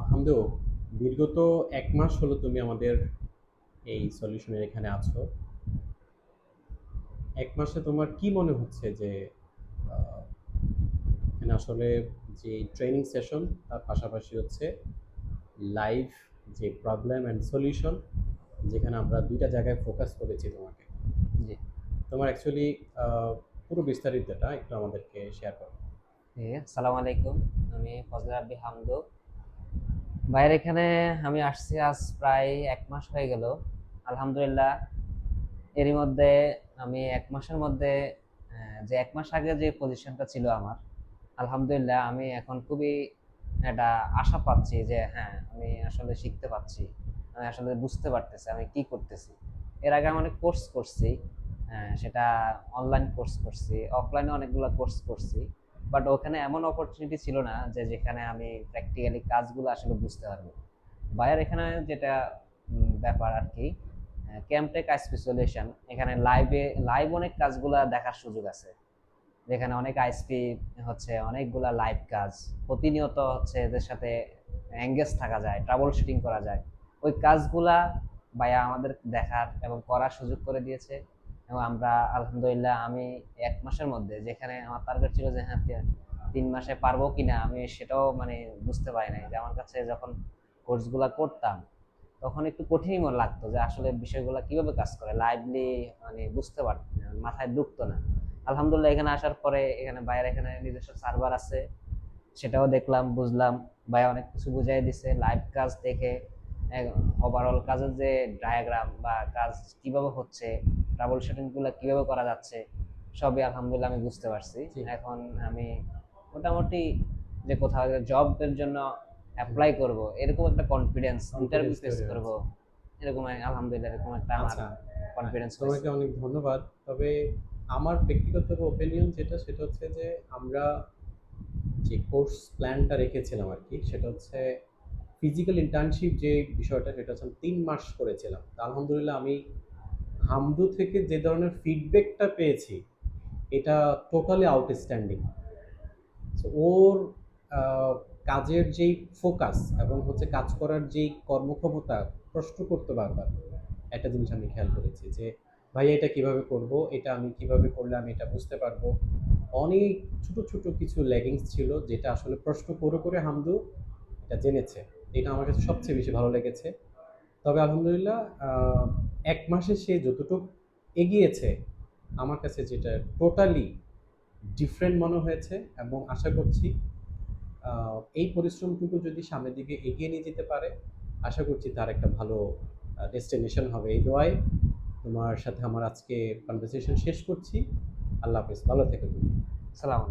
হামদু, বিগত 1 মাস হলো তুমি আমাদের এই সলিউশনের এখানে আছো। 1 মাসে তোমার কি মনে হচ্ছে যে আহ, এখানে আসলে যে ট্রেনিং সেশন তার পাশাপাশি হচ্ছে লাইভ যে প্রবলেম অ্যান্ড সলিউশন, যেখানে আমরা দুইটা জায়গায় ফোকাস করেছি তোমাকে। জি, তোমার অ্যাকচুয়ালি পুরো বিস্তারিতটা একটু আমাদেরকে শেয়ার করো। আসসালামু আলাইকুম। আমি ফজলে রাব্বি হামদু। ভাইয়ের এখানে আমি আসছি আজ প্রায় 1 মাস হয়ে গেল। আলহামদুলিল্লাহ। এরই মধ্যে আমি 1 মাসের মধ্যে যে 1 মাস আগে যে পজিশনটা ছিল আমার, আলহামদুলিল্লাহ আমি এখন খুবই একটা আশা পাচ্ছি যে হ্যাঁ, আমি আসলে শিখতে পাচ্ছি। আমি আসলে বুঝতে পারতেছি আমি কি করতেছি। এর আগে আমি অনেক কোর্স করছি। সেটা অনলাইন কোর্স করছি, অফলাইনে অনেকগুলো কোর্স করছি। বাট ওখানে এমন অপরচুনিটি ছিল না যে যেখানে আমি প্র্যাকটিক্যালি কাজগুলো আসলে বুঝতে পারবো। ভাইয়ার এখানে যেটা ব্যাপার আর কি, ক্যামটেক আইএসপি সলিউশন, এখানে লাইভ অনেক কাজগুলা দেখার সুযোগ আছে। যেখানে অনেক আইএসপি হচ্ছে অনেকগুলা লাইভ কাজ প্রতিনিয়ত হচ্ছে এদের সাথে এঙ্গেজ থাকা যায়, ট্রাবল শুটিং করা যায়। ওই কাজগুলা ভাইয়া আমাদের দেখার এবং করার সুযোগ করে দিয়েছে। এবং আমরা আলহামদুলিল্লাহ, আমি 1 মাসের মধ্যে, যেখানে আমার টার্গেট ছিল যে হ্যাঁ 3 মাসে পারবো কিনা, আমি সেটাও মানে বুঝতে পারি নাই। যে আমার কাছে যখন কোর্সগুলা করতাম তখন একটু কঠিনই মনে লাগতো যে আসলে বিষয়গুলো কিভাবে কাজ করে, লাইভলি মানে বুঝতে পারতাম না, মাথায় ঢুকতো না। আলহামদুলিল্লাহ, এখানে আসার পরে এখানে বাইরে এখানে নিজস্ব সার্ভার আছে, সেটাও দেখলাম, বুঝলাম। ভাই অনেক কিছু বুঝাই দিছে লাইভ কাজ দেখে। ওভারঅল কাজের যে ডায়াগ্রাম বা কাজ কিভাবে হচ্ছে, ট্রাবল শুটিং গুলো কিভাবে করা যাচ্ছে, সবই আলহামদুলিল্লাহ আমি বুঝতে পারছি। জি। এখন আমি মোটামুটি যে কোথাও জবের জন্য অ্যাপ্লাই করব এরকম একটা কনফিডেন্স, ইন্টারভিউ কনফিডেন্স ফেস তৈরি করব হয়েছে। এরকম, আলহামদুলিল্লাহ এরকম একটা আমার আচ্ছা, কনফিডেন্স হয়েছে। তোমাকে অনেক ধন্যবাদ। তবে আমার ব্যক্তিগত ওপিনিয়ন যেটা, সেটা হচ্ছে যে আমরা যে কোর্স প্ল্যানটা রেখেছিলাম আর কি, সেটা হচ্ছে ফিজিক্যাল ইন্টার্নশিপ যে বিষয়টা, সেটা হচ্ছে আমি 3 মাস করেছিলাম। তা আলহামদুলিল্লাহ আমি হামদু থেকে যে ধরনের ফিডব্যাকটা পেয়েছি, এটা টোটালি আউটস্ট্যান্ডিং। সো ওর আহ, কাজের যেই ফোকাস এবং হচ্ছে কাজ করার যেই কর্মক্ষমতা, প্রশ্ন করতে বারবার একটা জিনিস আমি খেয়াল করেছি যে ভাইয়া এটা কিভাবে করব, এটা আমি কিভাবে করলে আমি এটা বুঝতে পারবো। অনেক ছোট ছোট কিছু ল্যাগিংস ছিল যেটা আসলে প্রশ্ন করে করে হামদু এটা জেনেছে। এটা আমার কাছে সবচেয়ে বেশি ভালো লেগেছে। তবে আলহামদুলিল্লাহ, 1 মাসে সে যতটুকু এগিয়েছে, আমার কাছে যেটা টোটালি ডিফারেন্ট মনে হয়েছে। এবং আশা করছি এই পরিশ্রমটুকু যদি সামনের দিকে এগিয়ে নিয়ে যেতে পারে, আশা করছি তার একটা ভালো ডেস্টিনেশন হবে। এই দোয়ায় তোমার সাথে আমার আজকে কনভারসেশন শেষ করছি। আল্লাহ হাফেজ, ভালো থেকো তুমি। সালাম।